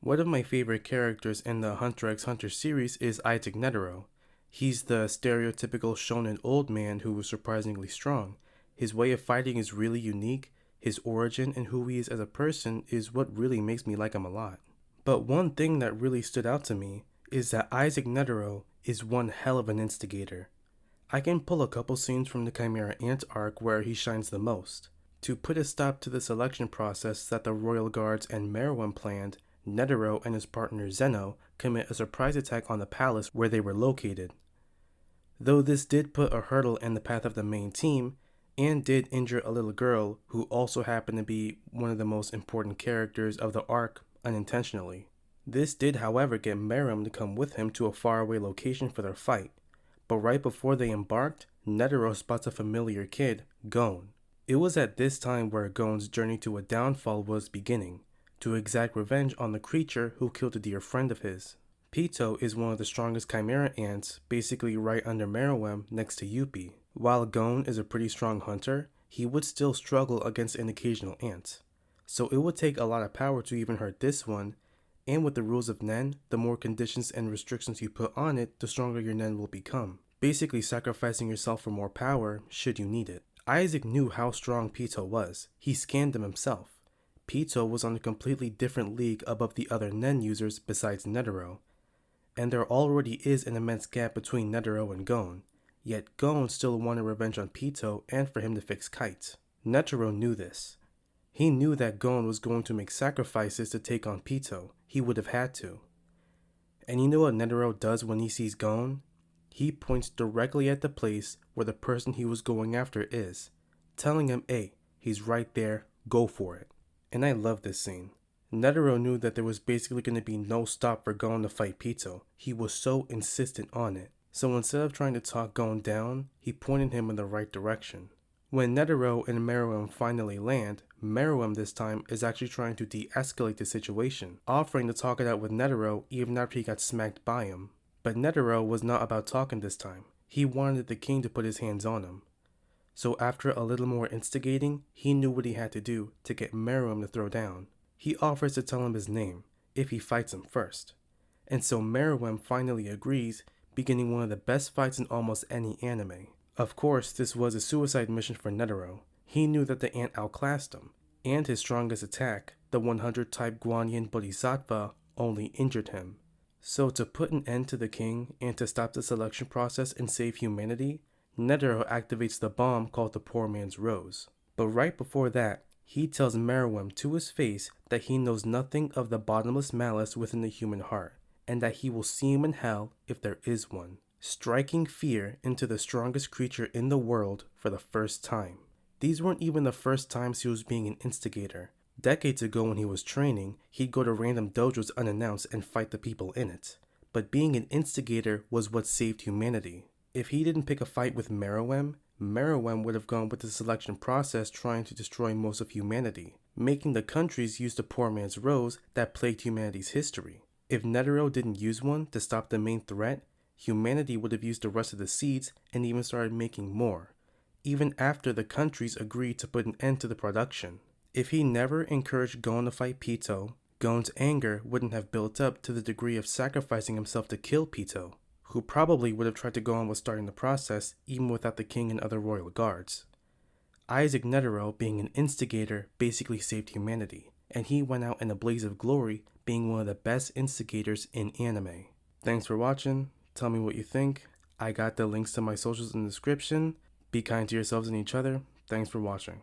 One of my favorite characters in the Hunter x Hunter series is Netero. He's the stereotypical shonen old man who is surprisingly strong. His way of fighting is really unique. His origin and who he is as a person is what really makes me like him a lot. But one thing that really stood out to me is that Netero is one hell of an instigator. I can pull a couple scenes from the Chimera Ant Arc where he shines the most. To put a stop to the selection process that the Royal Guards and Marowim planned, Netero and his partner Zeno commit a surprise attack on the palace where they were located. Though this did put a hurdle in the path of the main team, and did injure a little girl who also happened to be one of the most important characters of the arc unintentionally. This did, however, get Marowim to come with him to a faraway location for their fight, but right before they embarked, Netero spots a familiar kid, Gon. It was at this time where Gon's journey to a downfall was beginning, to exact revenge on the creature who killed a dear friend of his. Pito is one of the strongest Chimera ants, basically right under Marowim next to Yuppie. While Gon is a pretty strong hunter, he would still struggle against an occasional ant. So it would take a lot of power to even hurt this one, and with the rules of Nen, the more conditions and restrictions you put on it, the stronger your Nen will become. Basically sacrificing yourself for more power should you need it. Isaac knew how strong Pito was. He scanned him himself. Pito was on a completely different league above the other Nen users besides Netero, and there already is an immense gap between Netero and Gon, yet Gon still wanted revenge on Pito and for him to fix Kite. Netero knew this. He knew that Gon was going to make sacrifices to take on Pito. He would have had to. And you know what Netero does when he sees Gon? He points directly at the place where the person he was going after is, telling him, hey, he's right there, go for it. And I love this scene. Netero knew that there was basically going to be no stop for Gon to fight Pito. He was so insistent on it. So instead of trying to talk Gon down, he pointed him in the right direction. When Netero and Marowim finally land, Marowim this time is actually trying to de-escalate the situation, offering to talk it out with Netero even after he got smacked by him. But Netero was not about talking this time. He wanted the king to put his hands on him. So after a little more instigating, he knew what he had to do to get Marowim to throw down. He offers to tell him his name, if he fights him first. And so Marowim finally agrees, beginning one of the best fights in almost any anime. Of course, this was a suicide mission for Netero. He knew that the ant outclassed him, and his strongest attack, the 100 type Guanyin Bodhisattva, only injured him. So to put an end to the king and to stop the selection process and save humanity, Netero activates the bomb called the Poor Man's Rose. But right before that, he tells Marowim to his face that he knows nothing of the bottomless malice within the human heart, and that he will see him in hell if there is one, striking fear into the strongest creature in the world for the first time. These weren't even the first times he was being an instigator. Decades ago when he was training, he'd go to random dojos unannounced and fight the people in it. But being an instigator was what saved humanity. If he didn't pick a fight with Marowim, Marowim would have gone with the selection process trying to destroy most of humanity, making the countries use the Poor Man's Rose that plagued humanity's history. If Netero didn't use one to stop the main threat, humanity would have used the rest of the seeds and even started making more, even after the countries agreed to put an end to the production. If he never encouraged Gon to fight Pito, Gon's anger wouldn't have built up to the degree of sacrificing himself to kill Pito, who probably would have tried to go on with starting the process even without the king and other royal guards. Netero, being an instigator, basically saved humanity, and he went out in a blaze of glory, being one of the best instigators in anime. Thanks for watching. Tell me what you think. I got the links to my socials in the description. Be kind to yourselves and each other. Thanks for watching.